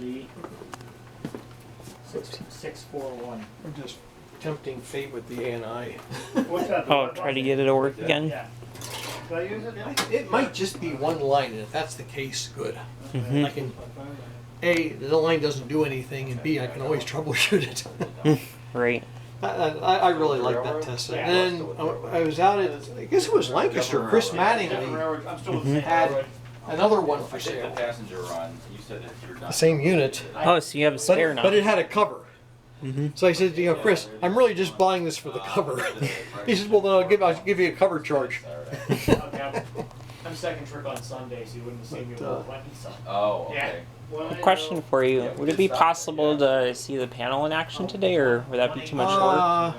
D 641. I'm just tempting fate with the ANI. What's that? Oh, try to get it to work again. Yeah. Did I use it? It might just be one line, and if that's the case, good. Mhm. I can, A, the line doesn't do anything, and B, I can always troubleshoot it. Right. I really like that test. And then I was out at, I guess it was Lancaster, Chris Mattingly I'm still with the had another one for I think the sale. passenger run, you said that you're done. The same unit, Oh, so you have a spare now. but it had a cover. Mhm. So I said, Chris, I'm really just buying this for the cover. He says, well, then I'll give you a cover charge. I'm second trip on Sunday, so you wouldn't have seen me with But, Lenny, so. Oh, okay. A question for you. Would it be possible to see the panel in action today, or would that be too much work?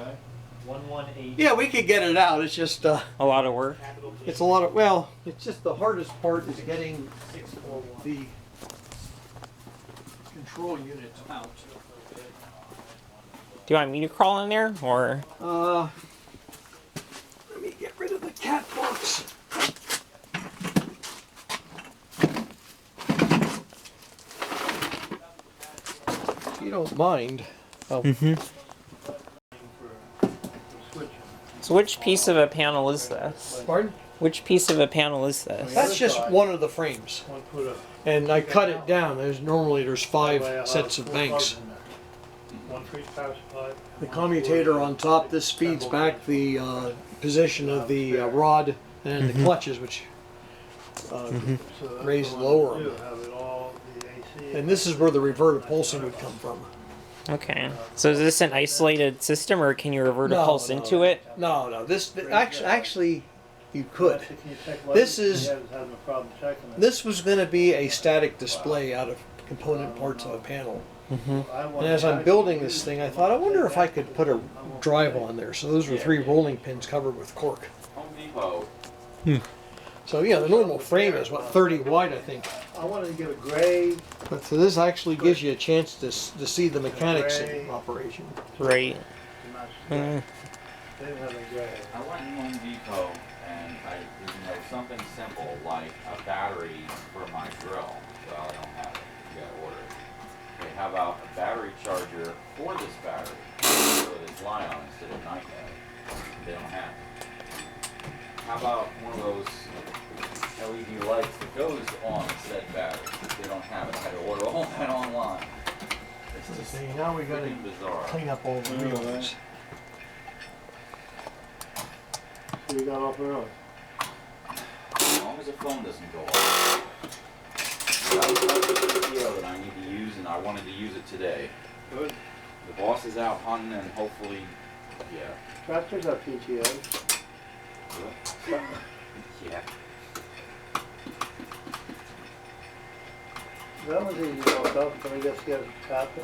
118. Yeah, we could get it out. It's just, A lot of work? it's a lot of, well, it's just the hardest part is getting 641. the control units out. Do you want me to crawl in there, or? Let me get rid of the cat box. If you don't mind. Oh, Mm-hmm. So which piece of a panel is this? pardon? Which piece of a panel is this? That's just one of the frames. And I cut it down. There's 5 sets of banks. One for each power supply. The commutator on top, this feeds back the position of the rod and the clutches, which raise and lower them. And this is where the reverted pulsing would come from. Okay. So is this an isolated system, or can you revert a pulse into it? No. Actually, you could. This was going to be a static display out of component parts of a panel. Mm-hmm. And as I'm building this thing, I thought, I wonder if I could put a drive on there. So those were 3 rolling pins covered with cork. Home Depot. So yeah, the normal frame is what, 30 wide, I think. I wanted to get a gray. But so this actually gives you a chance to see the mechanics in operation. Right. They didn't have a gray. I went in Home Depot and something simple like a battery for my drill. Well, I don't have it. You gotta order it. Okay, how about a battery charger for this battery so that it's line-on instead of night mode? They don't have it. How about one of those LED lights that goes on said battery? They don't have it. I had to order all that online. It's just See, now we got to pretty bizarre. clean up all the wheels. So you got off early. As long as the phone doesn't go off. I've got the PTO that I need to use, and I wanted to use it today. Good. The boss is out hunting, and hopefully, yeah. Tractors have PTOs. Yeah. That was easy to look up. Can we just get a copy?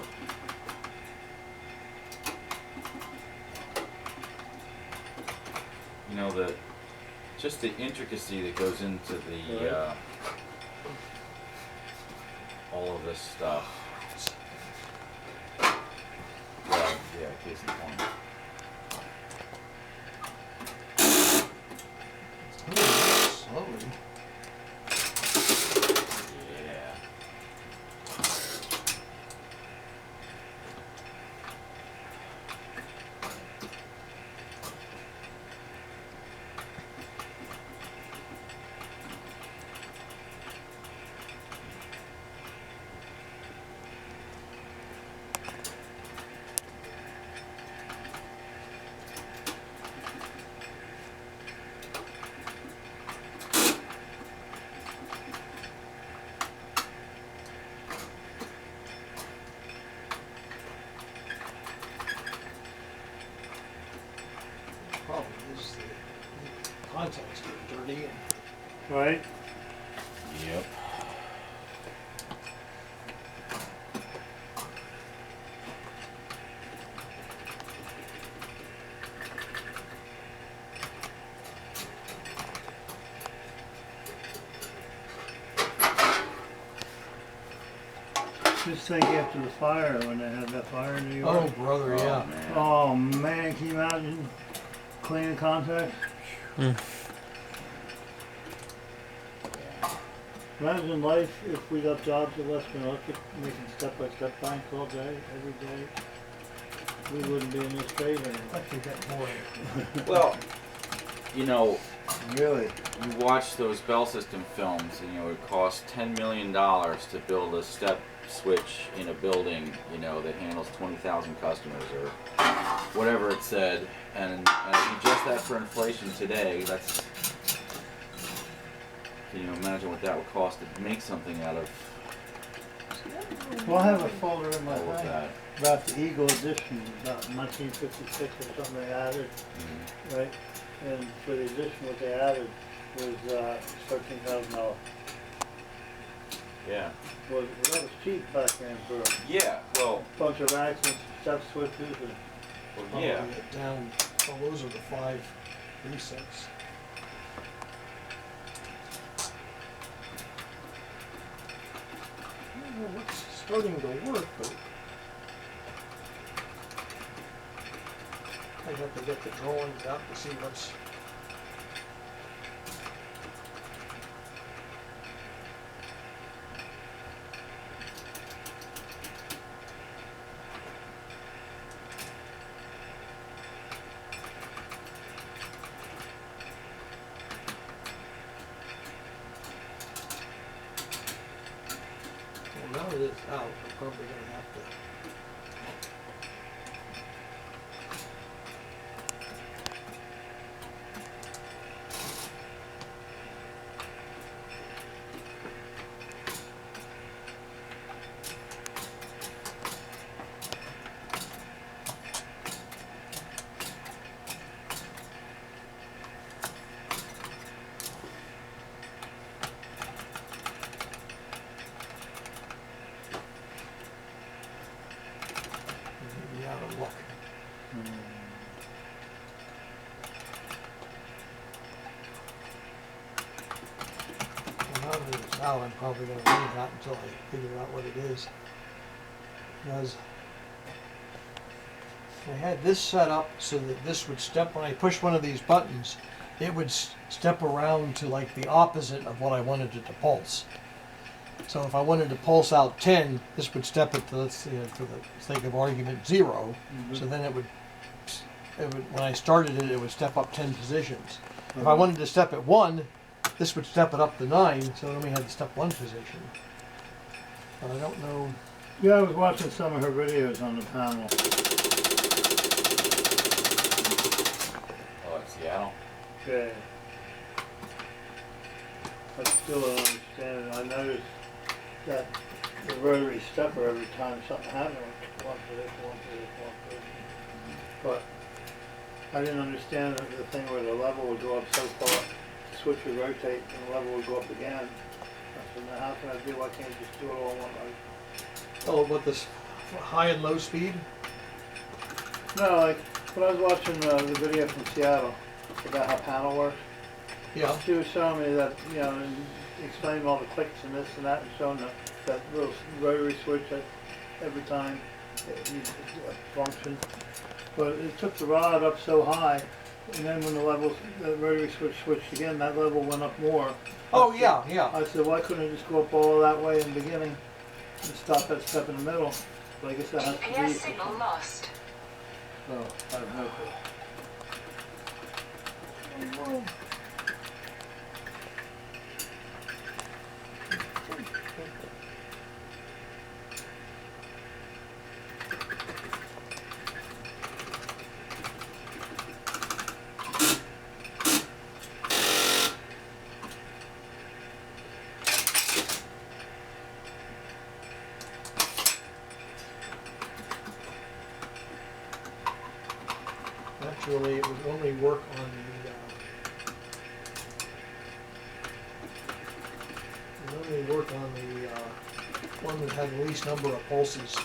You know, just the intricacy that goes into the all of this stuff. Well, yeah, case in point. Slowly. Yeah. Problem is the contacts get dirty. Right. Yep. Just think after the fire, when they had that fire in New York. Oh, brother, yeah. Man. Oh man, can you imagine cleaning contacts? Imagine life if we got jobs at Western Electric making step-by-step banks all day, every day. We wouldn't be in this trade anymore. I think that's boring. Well, you know, Really? you watch those Bell System films, and it costs $10 million to build a step switch in a building, that handles 20,000 customers or whatever it said, and if you adjust that for inflation today, that's, can you imagine what that would cost to make something out of Well, I have a folder in my all of thing that? about the Eagle edition, about 1956 or something they added, right? And for the edition, what they added was $13,000. Yeah. Well, that was cheap back then for Yeah. Well. a bunch of racks and step switches and. Well, yeah. Probably get down. Well, those are the 5 resets. I don't know what's starting to work, but I have to get the drawings out to see what's. Well, now that it's out, I'm probably going to have to. Be out of luck. Well, now that it's out, I'm probably going to leave that until I figure out what it is. Because I had this set up so that this would step, when I push one of these buttons, it would step around to like the opposite of what I wanted it to pulse. So if I wanted to pulse out 10, this would step it to, let's see, for the sake of argument, 0. So then it would, when I started it, it would step up 10 positions. If I wanted to step at 1, this would step it up to 9, so it only had to step 1 position. But I don't know. Yeah, I was watching some of her videos on the panel. Oh, it's Seattle. Okay. I still don't understand it. I noticed that the rotary stepper, every time something happened, one for this, one for this, one for this. But I didn't understand the thing where the level would go up so far, the switch would rotate and the level would go up again. I said, now how can I do, why can't I just do it all in one night? Oh, what this high and low speed? No, like, when I was watching the video from Seattle about how panel works, Yeah. she was showing me that, and explaining all the clicks and this and that, and showing that little rotary switch that every time it needs a function. But it took the rod up so high, and then when the rotary switch switched again, that level went up more. Oh, yeah, yeah. I said, why couldn't it just go up all that way in the beginning and stop that step in the middle? But I guess that has to GPS be. signal lost. So, I don't know. Actually, it would only work on the one that had the least number of pulses.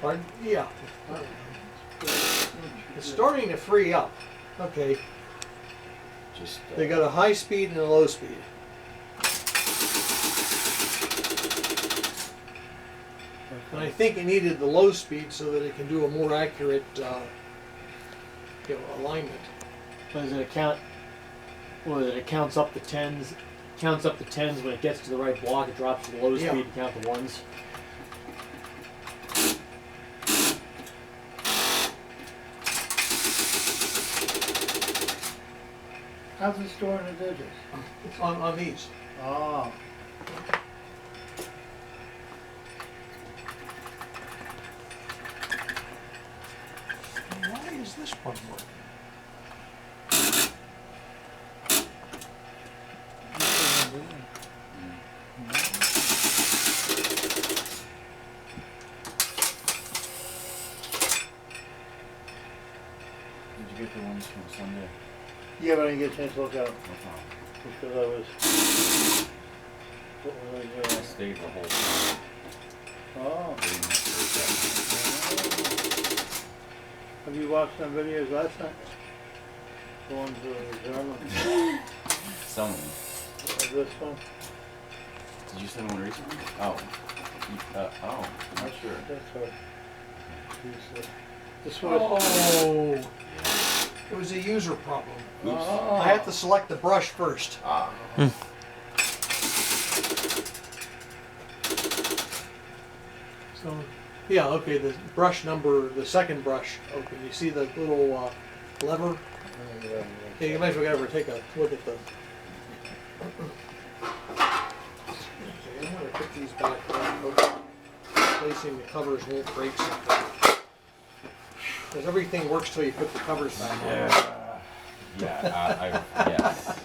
Pardon? Yeah. It's starting to free up. Okay, Just. they got a high speed and a low speed. And I think it needed the low speed so that it can do a more accurate, alignment. Does it count? Well, it counts up the tens. Counts up the tens when it gets to the right block. It drops to the low Yeah. speed to count the ones. How's it storing the digits? It's on these. Oh. Why is this one working? Did you get the ones from Sunday? Yeah, but I didn't get a chance to look at it No problem. because I was. What was I I doing? stayed the whole time. Oh. Reading that first Have you watched some videos last night? The ones that were German. segment. Some of them. This one? Did you send one recently? Oh. Oh, I'm not sure. That's her. This was. Oh, Yeah. it was a user problem. Oops. Oh. I have to select the brush first. Ah. So, yeah, okay, the brush number, the second brush open. You see the little lever? Yeah, you might as well get over and take a look at the. Okay, I'm gonna put these back. Placing the covers won't break something. Because everything works till you put the covers back on. Yeah, yes.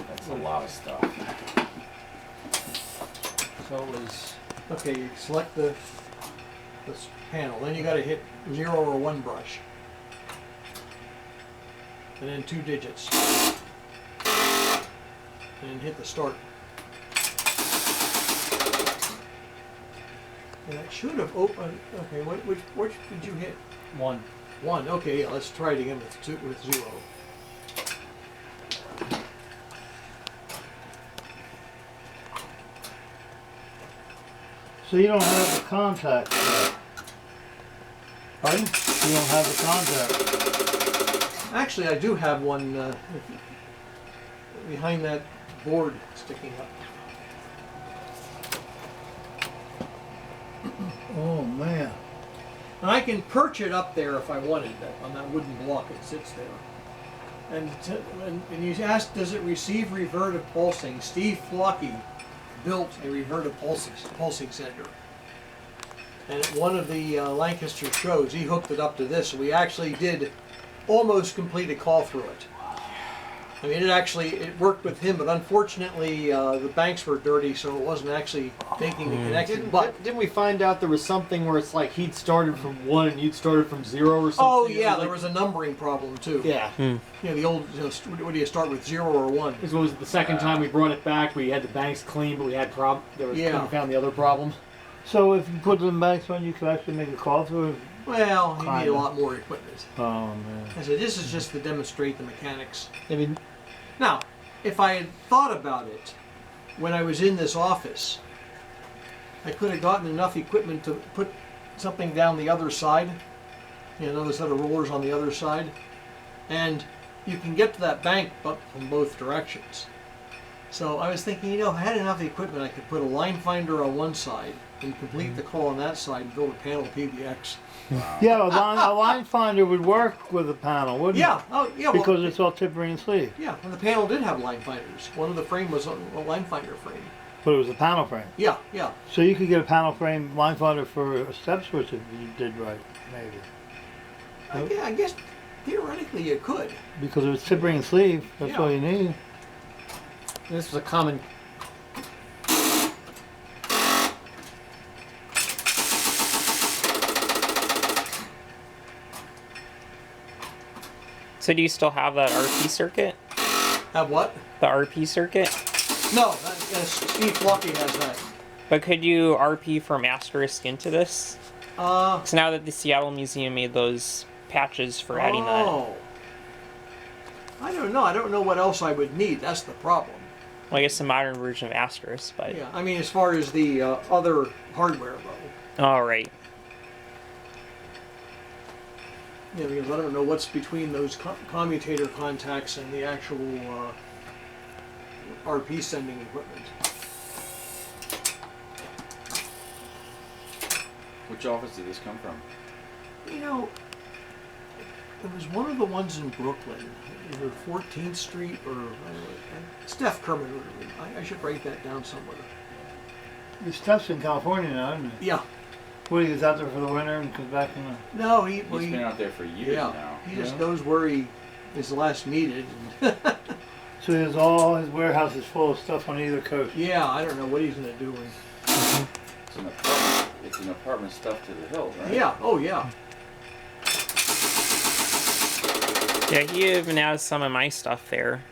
That's a lot of stuff. So it was, okay, you select this panel, then you gotta hit 0 or 1 brush. And then 2 digits. And then hit the start. And it should have opened, okay, which did you hit? 1. 1, okay, yeah, let's try it again with 0. So you don't have the contact. Pardon? You don't have the contact. Actually, I do have one behind that board sticking up. Oh man. And I can perch it up there if I wanted, on that wooden block it sits there. And you asked, does it receive reverted pulsing? Steve Flocky built a reverted pulsing sender. And at one of the Lancaster shows, he hooked it up to this, so we actually did almost complete a call through it. I mean, it worked with him, but unfortunately the banks were dirty, so it wasn't actually making the connection. But Didn't we find out there was something where it's like he'd started from 1 and you'd started from 0 or something? oh yeah, It there was was a numbering problem too. like, yeah. You know, the old, what do you start with, 0 or 1? This was the second time we brought it back. We had the banks clean, but we had Yeah. we found the other problems. So if you put them banks on, you could actually make a call through it. Well, you need Kinda. a lot more equipment. Oh man. I said, this is just to demonstrate the mechanics. I mean, Now, if I had thought about it when I was in this office, I could have gotten enough equipment to put something down the other side, you know, another set of rollers on the other side, and you can get to that bank but from both directions. So I was thinking, you know, if I had enough equipment, I could put a line finder on one side and complete the call on that side and build a panel PBX. Yeah, a line finder would work with a panel, wouldn't Yeah, it? oh yeah, well, Because it's all tip ring and sleeve. yeah, and the panel did have line finders. One of the frame was a line finder frame. But it was a panel frame. Yeah, yeah. So you could get a panel frame line finder for a step switch if you did right, maybe. I guess theoretically you could. Because it was tip ring and sleeve, that's Yeah. all you need. this was a common. So do you still have that RP circuit? Have what? The RP circuit? No, Steve Flocky has that. But could you RP from asterisk into this? So now that the Seattle Museum made those patches for adding that. Oh. I don't know. I don't know what else I would need. That's the problem. Well, I guess a modern version of Asterisk, but. Yeah, I mean, as far as the other hardware though. All right. Yeah, because I don't know what's between those commutator contacts and the actual RP sending equipment. Which office did this come from? You know, it was one of the ones in Brooklyn, either 14th Street or Steph Kerman. I should write that down somewhere. Your Steph's in California now, isn't he? Yeah. What, he goes out there for the winter and comes back in the... No, He's been out there for years yeah, now. he just knows where he is last needed. So he has all his warehouses full of stuff on either coast. Yeah, I don't know what he's gonna do with. It's an apartment stuffed to the hilt, right? Yeah. Oh yeah. Yeah, he even has some of my stuff there.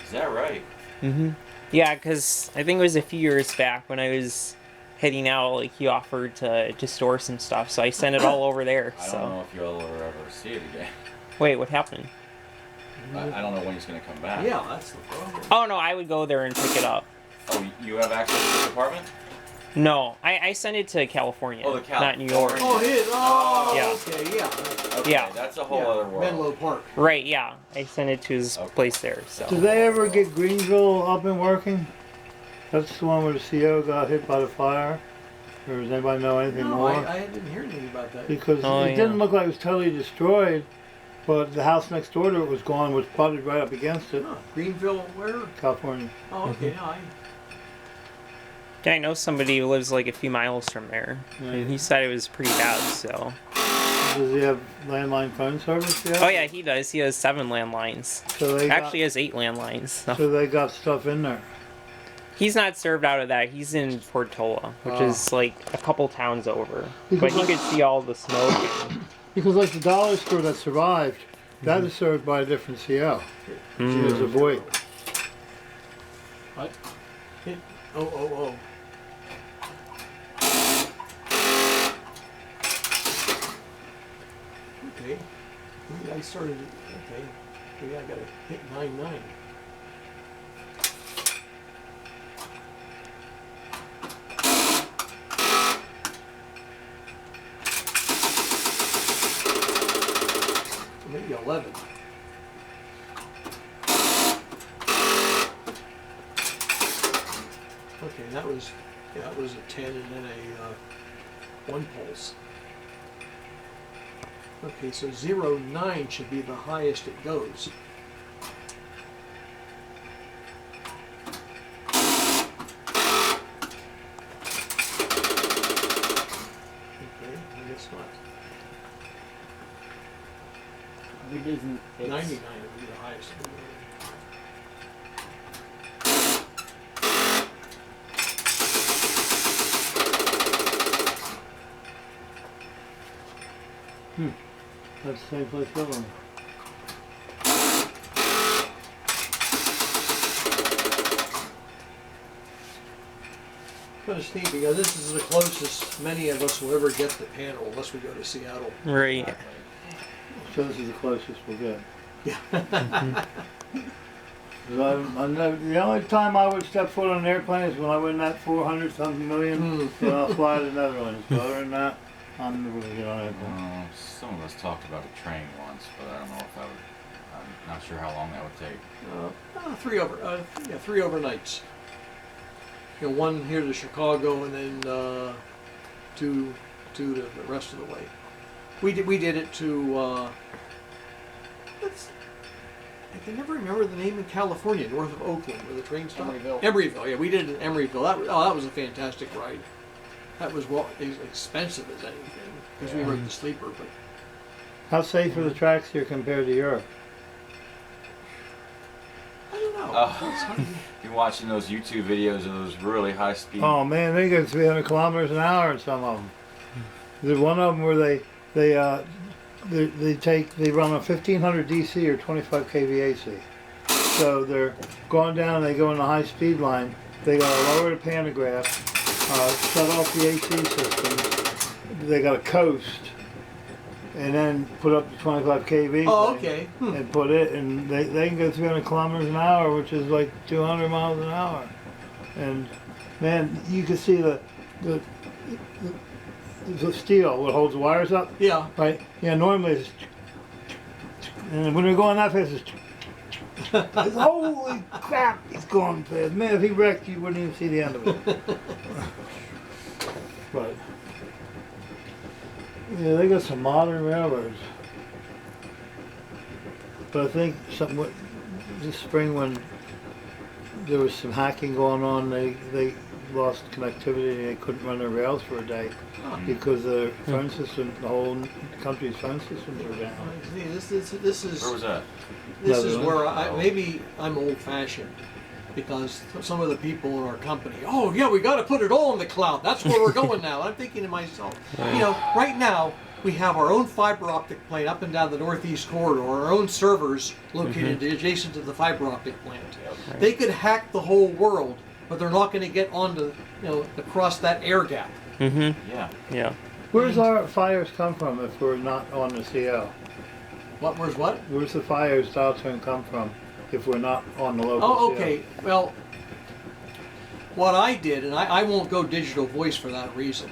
Is that right? Mm-hmm. Yeah, because I think it was a few years back when I was heading out, like he offered to store some stuff, so I sent it all over there. I So don't know if you'll ever see it again. wait, what happened? I don't know when he's going to come back. Yeah, that's the problem. Oh no, I would go there and pick it up. Oh, you have access to the apartment? No, I sent it to California, Oh, the not New York. Oh, it is. Oh, Yeah. okay, yeah. Okay, Yeah. that's a whole Yeah, other world. Menlo Park. Right, yeah, I sent it to his place there. So Did they ever get Greenville up and working? That's the one where the CO got hit by the fire? Or does anybody know anything No, more? I didn't hear anything about that. Because Oh, it yeah. didn't look like it was totally destroyed, but the house next door to it was gone, was butted right up against it. Huh, Greenville, where? California. Oh, okay. No, yeah, I know somebody who lives like a few miles from there, and he said it was pretty bad. So Does he have landline phone service yet? oh yeah, he does. He has 7 landlines. So they Actually, he has 8 landlines. So. so they got stuff in there. He's not served out of that. He's in Portola, which is like a couple towns over. Because But he could see all the smoke. Because like the dollar store that survived, that is served by a different CO. Mm. There's a void. What? Oh. Okay. Maybe I started. Okay. Maybe I gotta hit 9-9. Maybe 11. Okay, that was a 10 and then a 1 pulse. Okay, so 0-9 should be the highest it goes. Okay, I guess not. It isn't. 99 would be the highest it would go. That's the same place we're on. But it's neat because this is the closest many of us will ever get to panel unless we go to Seattle. Right. So this is the closest we'll get. Yeah. 'Cause I know the only time I would step foot on an airplane is when I win that 400 something million. Then I'll fly to the Netherlands. But other than that, I'm never gonna get on an airplane. Some of us talked about a train once, but I don't know if I would. I'm not sure how long that would take. 3 overnights. You know, 1 here to Chicago and then 2 to the rest of the way. We did it to. I can never remember the name in California, north of Oakland, where the train stopped. Emeryville, yeah, we did it in Emeryville. That was a fantastic ride. That was as expensive as anything because we rode the sleeper. But How safe are the tracks here compared to Europe? I don't know. Oh, you're watching those YouTube videos of those really high speed. Oh man, they go 300 kilometers an hour in some of them. There's one of them where they run a 1500 DC or 25 kVAC. So they're going down, they go in the high speed line, they gotta lower the pantograph, shut off the AC systems, they got a coast, and then put up the 25 kV. Oh, thing okay. Hmm. And put it, and they can go 300 kilometers an hour, which is like 200 miles an hour. And man, you can see the steel what holds the wires up, Yeah. right? Yeah, normally it's, and when they're going that fast, it's holy crap, he's going fast. Man, if he wrecked, you wouldn't even see the end of it. But yeah, they got some modern railroads. But I think this spring when there was some hacking going on, they lost connectivity. They couldn't run their rails for a day because the phone system, the whole country's phone systems were down. See, this is Where was that? this is where Oh. maybe I'm old-fashioned, because some of the people in our company, oh yeah, we got to put it all in the cloud. That's where we're going now. I'm thinking to myself, you know, right now we have our own fiber optic plant up and down the Northeast corridor, our own servers located adjacent to the fiber optic plant. Yep. They could hack the whole world, but they're not going to get onto, you know, across that air gap. Mm-hmm. Yeah. Yeah. Where's our fires come from if we're not on the CL? Where's what? Where's the fires dial tone come from if we're not on the local Oh, CL? okay. Well, what I did, and I won't go digital voice for that reason.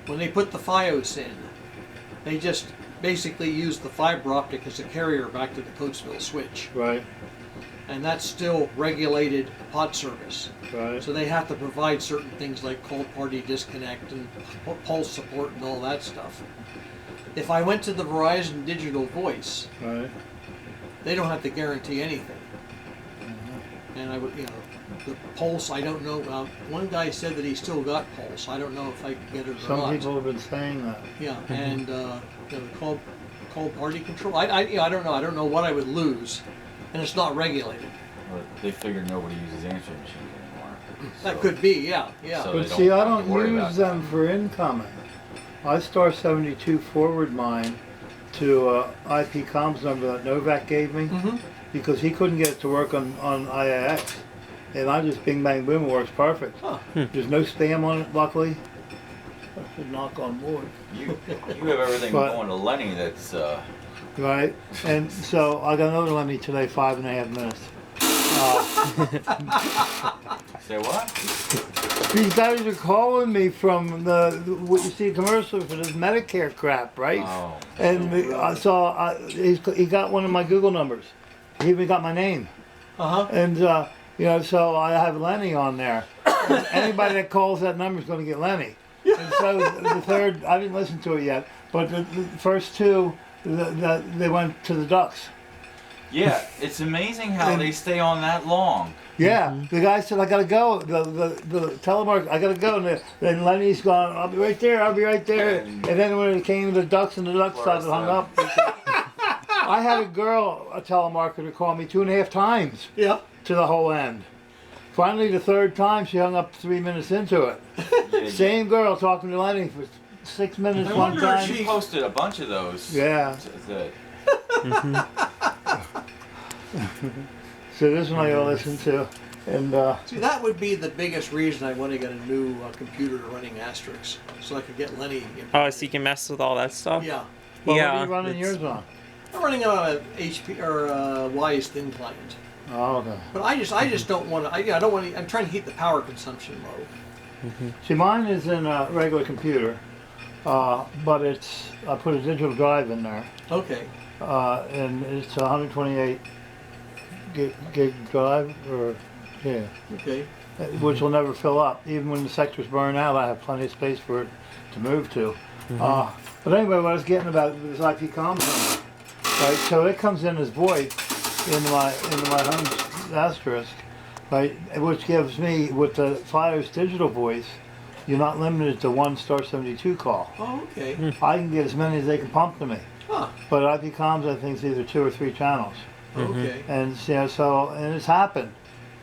When they put the FiOS in, they just basically used the fiber optic as a carrier back to the Coatesville switch. Right, And that's still regulated pod service. right. So they have to provide certain things like cold party disconnect and pulse support and all that stuff. If I went to the Verizon digital voice, Right. they don't have to guarantee anything. And I would, you know, the pulse, I don't know. One guy said that he still got pulse. I don't know if I could get it or Some not. people have been saying that. Yeah, and you know, the cold party control. I don't know. I don't know what I would lose, and it's not regulated. Or they figure nobody uses answering machines anymore. That So- could be, yeah, yeah. So- But they see, don't I have to don't worry use about them for incoming. I star 72 forward mine to IP comms number that Novak gave me Mm-hmm. because he couldn't get it to work on IAX. And I just bing bang boom, it works perfect. Huh. There's no spam on it, luckily. I should knock on wood. You have everything But- going to Lenny that's Right? And so I got another Lemmy today, 5.5 minutes. say what? These guys are calling me from what you see commercial for this Medicare crap, right? Oh. And I saw he got one of my Google numbers. He even got my name. Uh-huh. And you know, so I have Lenny on there. And anybody that calls that number is going to get Lenny. And so the third, I didn't listen to it yet, but the first two, they went to the Ducks. Yeah, it's amazing how And- they stay on that long. Yeah, the guy said, I gotta go. The telemark, I gotta go. And then Lenny's gone, I'll be right there, I'll be right there. And then when it came to the Ducks and the Ducks started hung up. I had a girl, a telemarketer, call me 2.5 times Yeah. to the whole end. Finally, the third time, she hung up 3 minutes into it. Yeah, Same girl talking to Lenny for 6 minutes I one wonder if time. She posted a bunch of those. Yeah. So this one I gotta listen to. And See, that would be the biggest reason I want to get a new computer running Asterix, so I could get Lenny. Oh, so you can mess with all that stuff? Yeah. well, Yeah. what are you running it's- yours on? I'm running on a HP or a Wise thin client. Oh, okay. But I just don't want to. I don't want to. I'm trying to keep the power consumption low. See, mine is in a regular computer, but I put a digital drive in there, Okay. and it's a 128 gig drive, yeah, Okay. which will never fill up. Even when the sectors burn out, I have plenty of space for it to move to. But anyway, what I was getting about this IP comms number, right? So it comes in as VoIP into my home asterisk, right? Which gives me, with the FiOS digital voice, you're not limited to one star 72 call. Oh, okay. I can get as many as they can pump to me. Huh. But IP comms, I think, is either 2 or 3 channels. Okay. And you know, so, and it's happened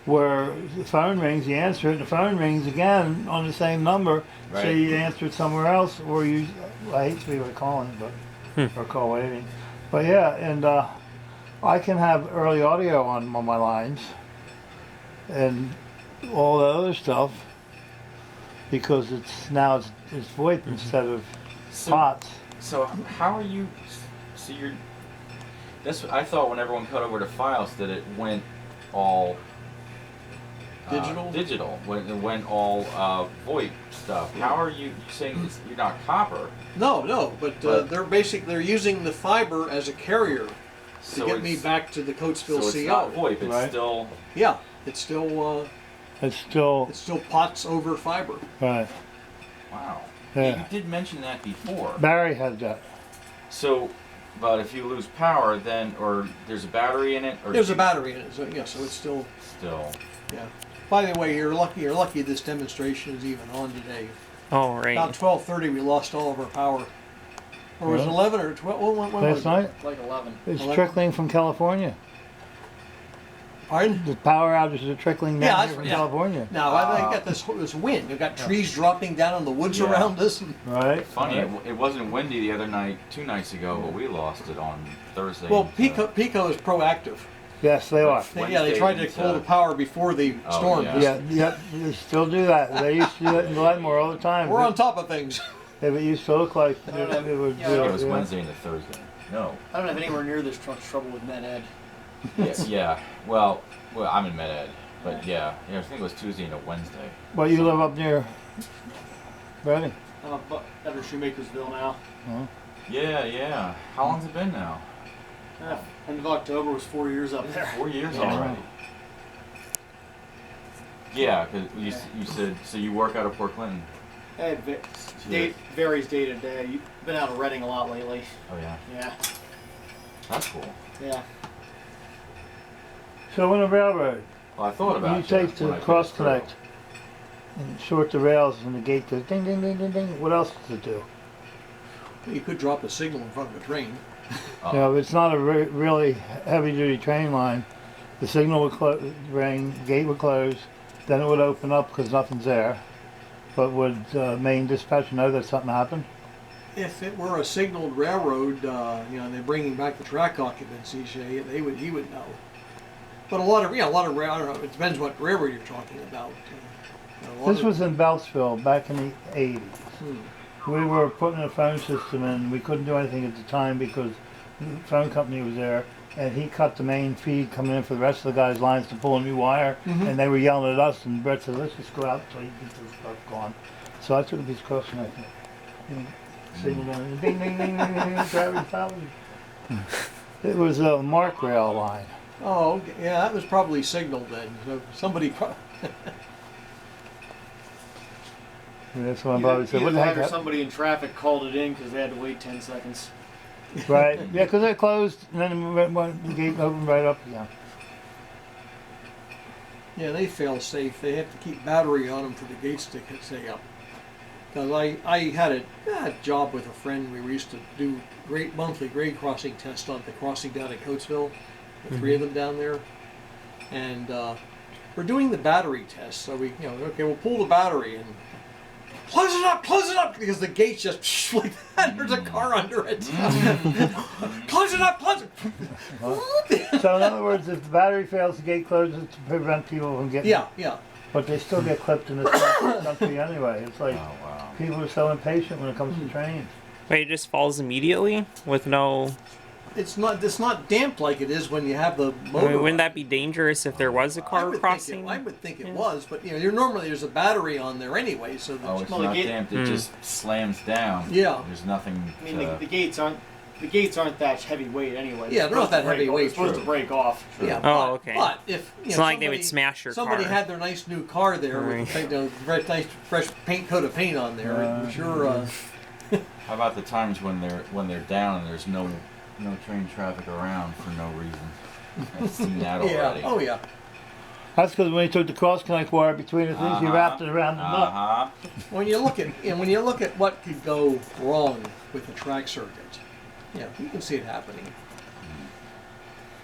where the phone rings, you answer it, and the phone rings again on the same number. So Right. you answer it somewhere else, or you, I hate to be calling, but, or call waiting. But yeah, and I can have early audio on my lines and all the other stuff because it's VoIP instead of So- pots. So how are you? So you're. That's what I thought when everyone cut over to files that it went all Digital? Digital. When it went all VoIP stuff. How are you saying you're not copper? No, but they're using the fiber as a carrier to So get me it's- back to the Coatesville So it's CO. not VoIP. It's Right. still. Yeah, it's still It's still pots over fiber. right. Wow. Yeah. You did mention that before. Barry had that. So, but if you lose power, then or there's a battery in it, or There's a battery in it, so yeah, so it's still still. yeah. By the way, you're lucky. You're lucky this demonstration is even on today. Oh, right. About 12:30, we lost all of our power. Or was it Really? 11 or 12? When was Last it? night, Like 11. it's 11. trickling from California. Pardon? The power outages are trickling Yeah, down that's- here from yeah. California. Now I got this wind. We've got trees dropping down on the woods Yeah. around us. And, Right. Funny, Right. it wasn't windy the other night, 2 nights ago, but we lost it on Thursday. well, into- Pico is proactive. Yes, they are. They Wednesday tried to into- pull the power before the Oh, storm. yeah. Yeah, yep. They still do that. They used to do it in Glenmore all the time. We're on top of things. If it used to look like it, don't know. it would. Yeah, do It was yeah. Wednesday into Thursday. No. I don't have anywhere near this much trouble with Med Ed. Yes, yeah. Well, I'm in Med Ed, but yeah, I think it was Tuesday into Wednesday. Well, you live up near Reading. I'm up under Shoemakersville now. Yeah. How long's it been now? End of October was 4 years up there. 4 years Yeah. already. Yeah, because you said so you work out of Port Clinton. It varies day to day. You've been out of Reading a lot lately. Oh yeah, Yeah, that's cool. yeah. So on a railroad, Well, I thought about you that take when the I took cross it through. connect and short the rails, and the gate goes ding, ding, ding, ding, ding. What else does it do? You could drop a signal in front of a train. You know, if it's not a really heavy-duty train line, the signal would ring, gate would close, then it would open up because nothing's there. But would main dispatch know that something happened? If it were a signaled railroad, and they're bringing back the track occupancies, he would know. But a lot of I don't know. It depends what railroad you're talking about. This was in Beltsville back in the 80s. Hmm. We were putting a phone system in. We couldn't do anything at the time because the phone company was there, and he cut the main feed coming in for the rest of the guys' lines to pull a new wire, and they were yelling at us, and Brett said, let's just go out until you get this stuff gone. So I took a piece of cross and signal down, ding, ding, ding, ding, ding, driving fountain. It was a Mark rail line. Oh, okay. Yeah, that was probably signaled then. So somebody. And that's when Bobby said, what the heck Either happened? somebody in traffic called it in because they had to wait 10 seconds. Right, yeah, because they closed, and then the gate opened right up again. Yeah, they fail safe. They have to keep battery on them for the gates to stay up. Because I had a job with a friend. We used to do monthly grade crossing tests on the crossing down at Coatesville. The three of them down there, and we're doing the battery test. So okay, we'll pull the battery and close it up, because the gate's just like that. There's a car under it. Close it up. So in other words, if the battery fails, the gate closes to prevent people from getting. Yeah. But they still get clipped in this country anyway. It's like Oh wow. people are so impatient when it comes to trains. Wait, it just falls immediately with no. It's not damped like it is when you have the I motor. mean, wouldn't that be dangerous if there was a car crossing? I would think it was, but normally there's a battery on there anyway, so Oh, it's Well, the not gate- damped. It just slams down. Yeah. There's nothing. I mean, the gates aren't that heavy-weight anyway. Yeah, they're not that heavyweight, They're supposed true. to break off. yeah. Oh, but, okay. But if It's not like they would smash your somebody car. had their nice new car there with nice fresh paint coat of paint on there, I'm sure. How about the times when they're down and there's no train traffic around for no reason? I've seen that Yeah. already. Oh yeah. That's because when you took the cross connect wire between the things, you wrapped it around the nut. Uh-huh. When you look at what could go wrong with the track circuit, you can see it happening.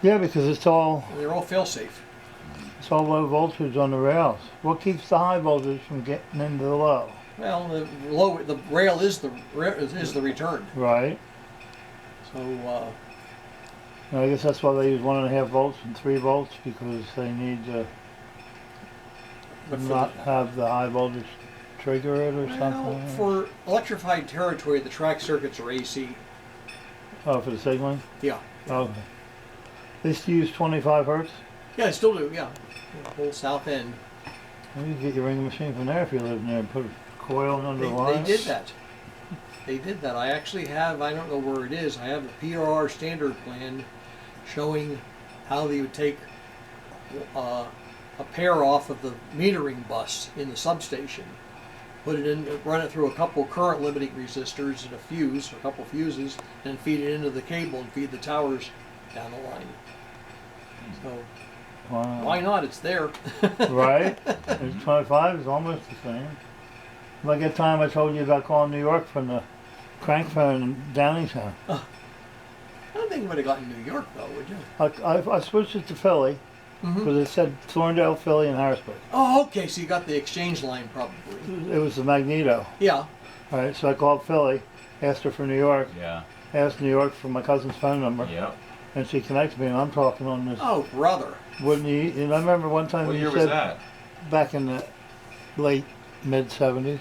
Yeah, because it's all They're all fail-safe. low voltage on the rails. What keeps the high voltage from getting into the low? Well, the rail is the return. Right. So I guess that's why they use 1.5 volts and 3 volts, because they need to but for not have the high voltage trigger it or Well, something? for electrified territory, the track circuits are AC. Oh, for the signaling? Yeah. Oh. They used to use 25 hertz? Yeah, I still do, yeah. The whole south end. Well, you could get your ring machine from there if you lived near and put a coil under the They line. did that. They did that. I actually have, I don't know where it is, I have a PRR standard plan showing how they would take a pair off of the metering bus in the substation, put it in, run it through a couple current limiting resistors and a fuse, or a couple fuses, and feed it into the cable and feed the towers down the line. So Wow. why not? It's there. Right? There's 25 is almost the same. Like that time I told you about calling New York from the crank phone in Downingtown. I don't think you would have gotten New York though, would you? I switched it to Philly because it said Thorndale, Philly, and Harrisburg. Oh, okay. So you got the exchange line probably. It was the Magneto. Yeah. Right, so I called Philly, asked her for New York, Yeah. asked New York for my cousin's phone number, Yep. and she connected me, and I'm talking on this. Oh, brother. Wouldn't you? And I remember one time What you year said was that? back in the late mid '70s.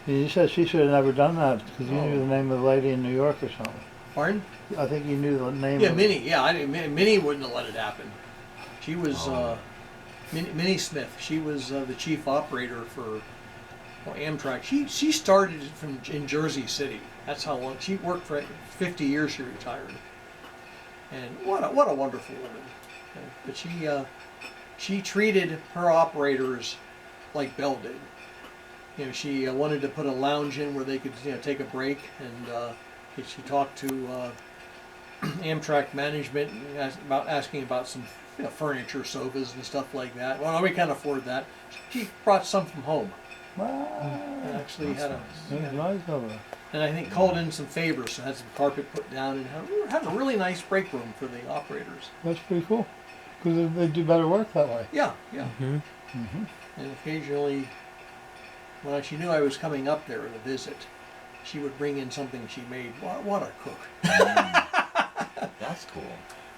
You said she should have never done that because you knew the name of the lady in New York or something. Pardon? I think you knew the name. Yeah, of Minnie. Yeah, Minnie wouldn't have let it happen. She was Oh. Minnie Smith. She was the chief operator for Amtrak. She started in Jersey City. That's how long she worked for. 50 years she retired. And what a wonderful woman. But she treated her operators like Bell did. You know, she wanted to put a lounge in where they could take a break, and she talked to Amtrak management asking about some furniture, sofas, and stuff like that. Well, we can't afford that. She brought some from home. And actually had a, It was nice of her. and I think called in some favors, so had some carpet put down, and had a really nice break room for the operators. That's pretty cool because they do better work that way. Yeah, yeah. And occasionally, when she knew I was coming up there to visit, she would bring in something she made. What a cook! That's cool.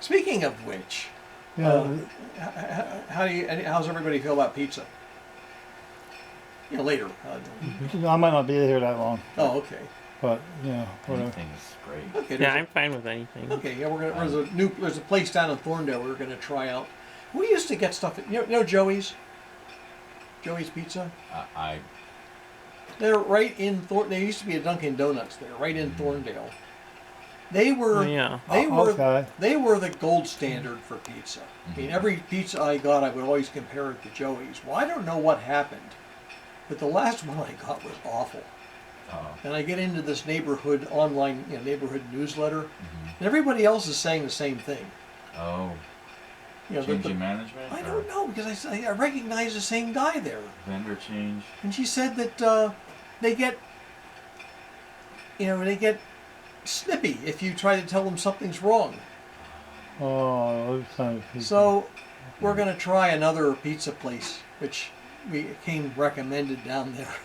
Speaking of which, Yeah, how's everybody feel about pizza? Later. I might not be here that long, Oh, okay. but whatever. Anything's great. Okay. Yeah, there's I'm fine with anything. Okay, yeah, there's a place down in Thorndale we're gonna try out. We used to get stuff at Joey's Pizza. They're right in There used to be a Dunkin' Donuts there, right in Thorndale. They were Oh, yeah. Okay. they were the gold standard for pizza. I mean, every pizza I got, I would always compare it to Joey's. Well, I don't know what happened, but the last one I got was awful. And I get into this neighborhood online, neighborhood newsletter, and everybody else is saying the same thing. Oh. The Changing management? I or don't know because I recognize the same guy there, Vendor change? and she said that they get snippy if you try to tell them something's wrong. Oh, those kind of people. So we're gonna try another pizza place, which came recommended down there.